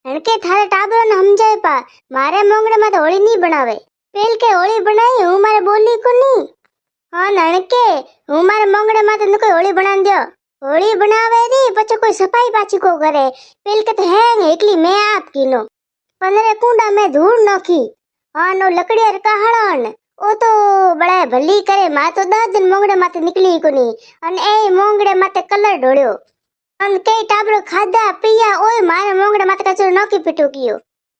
હણકે થારે ટાબરો ને સમજાય પા મારે મોંગડે માં તો હોળી નહીં બનાવે પેલ કે હોળી બનાવી હું મારે બોલી કો નહીં હા નણકે હું મારે મોંગડે માં તો કોઈ હોળી બનાવી દો હોળી બનાવે રી પછી કોઈ સફાઈ પાછી કો કરે પેલ કે તો હેંગ એકલી મેં આપ કીનો 15 કુંડા में धूल नाखी हाँ नो लकड़िया कहाड़न ओ तो बड़ा भली करे मां तो 10 दिन मोंगड़े माते निकली कोनी अन ए मोंगड़े माते कलर ढोळ्यो अन के टाबरो खादा पिया ओय मारे मोंगड़े माते कचरो नाखी पीटो कियो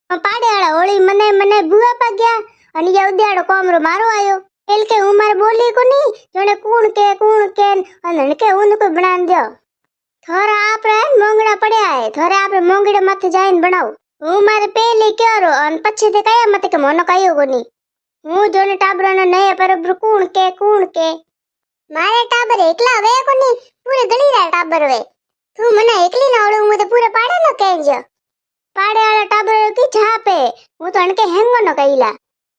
पाड़े वाला होली मने मने बुआ पा गया अन ये उद्याड़ो कोमरो मारो आयो एल के हूं मारे बोली कोनी जने कूण के अन के उन को बना दो थोड़ा आपरे मोंगड़ा पड़या है थोड़ा आपरे मोंगड़े माथे जाइन बनाओ હું મારે પેલી ક્યારો અને પછી તે કયા મતે કે મોનો કયો કોની હું જોને ટાબરાનો નય બરાબર કોણ કે મારે ટાબર એકલા વે કોની પૂરે ગળીરા ટાબર વે તું મને એકલી ના ઓળું હું તો પૂરે પાડે ન કેજો પાડે વાળા ટાબર કી છાપે હું તો અણકે હેંગો ન કઈલા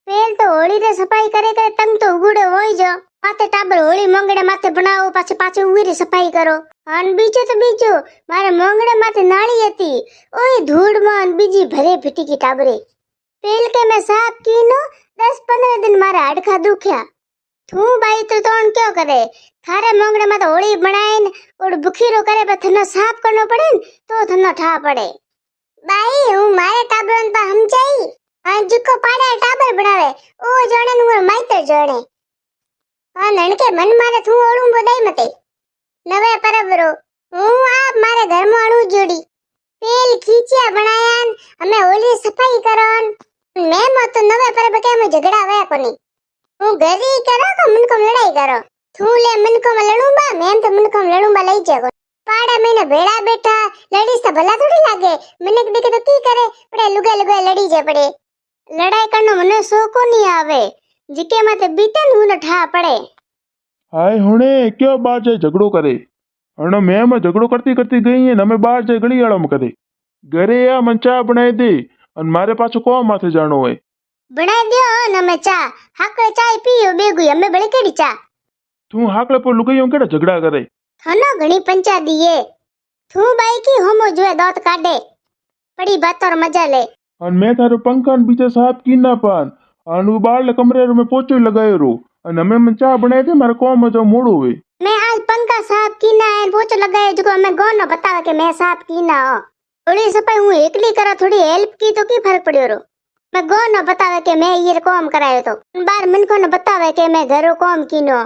પેલ તો હોળી રે સફાઈ કરે તંગ તો ઉગડે હોય જો માથે ટાબર હોળી મોંગડે માથે બનાવો પાછે ઉગીરી સફાઈ કરો અન બીજું મારે મોંગડે માથે નાળી હતી ઓય ધૂળમાં બીજી ભરે ફીટીકી ટાબરે પેલ કે મેં સાફ કીનો 10-15 दिन મારે હાડખા દુખ્યા તું બાઈ તો તોણ ક્યો કરે થારે મોંગડે માં તો હોળી બનાઈને ઓડ બુખીરો કરે પર થનો સાફ કરનો પડે ને તો થનો ઠા પડે બાઈ હું મારે ટાબરન પા સમજાઈ આ જુકો પાડે ટાબર બનાવે ઓ જાણે નું માઈતર જાણે હા નણકે મન મારે તું ઓળું બોદાઈ મતે નવે પરબરો હું આપ મારે ઘરમાં અણુ જોડી પેલ ખીચિયા બનાયાન અમે હોલી સફાઈ કરન મેં મત નવે પરબ કે અમે ઝઘડા વે કોની હું ગરી કરો કે મનકો લડાઈ કરો તું લે મનકો માં લડુંબા મેં તો મનકો માં લડુંબા લઈ જાગો પાડા મહિને ભેડા બેઠા લડીસ તો ભલા થોડી લાગે મને દેખે તો કી કરે પડે લુગા લડી જાય પડે લડાઈ કરનો મને શોકો નહીં આવે જીકે માતે બીતે ને હું ઠા પડે हाय हुणे क्यों बाहर जाए झगड़ो करे हण मैं झगड़ो करती गई है हमें बाहर जाए गली वालों में करे घरे या मन चा बनाए दे और मारे पाछो को माथे जानो है बनाए दियो न मैं चा हाकले चाय पियो बेगु हमें बड़ी केड़ी चा तू हाकले पर लुगाइयों केड़ा झगड़ा करे थनो घणी पंचा दिए तू बाई की होमो जोए दांत काढे बड़ी बात और मजा ले और मैं थारो पंखा बीचे साहब की ना पान और बाहर कमरे में पोछो लगायो रो और हमें मन चा बनाए दे मारे को मजा मोड़ो हुए मैं आज पंखा साफ कीना है पोछो लगाए जो मैं गोनो बतावे के मैं साफ कीना हो थोड़ी सफाई हूं एकली करा थोड़ी हेल्प की तो की फर्क पड़यो रो मैं गोनो बतावे के मैं ये काम करायो तो बार मन को न बतावे के मैं घरो काम कीनो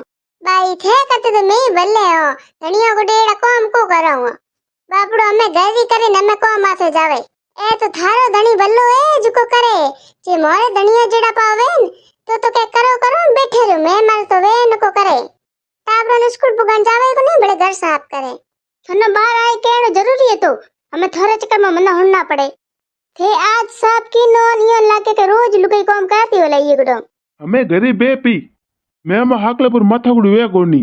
बाई थे कते तो मैं भले हो धनिया को डेड़ा काम को कराऊं बापड़ो हमें गरी करे न मैं काम माथे जावे ए तो थारो धनी भल्लो है जुको करे जे मोरे धनिया जेड़ा पावे तो के करो बैठे रहो मैं मार तो वे नको करे टाबरा ने स्कूल पुगान जावे को नहीं बड़े घर साफ करे थने बाहर आए केनो जरूरी है तो हमें थोड़े चक्कर में मना होना पड़े थे आज साफ की नो नियन लाके के रोज लुगाई काम कराती होला ये गुडो हमें घरे बे पी मैं हम हाकले पर माथा गुड़ी वे कोनी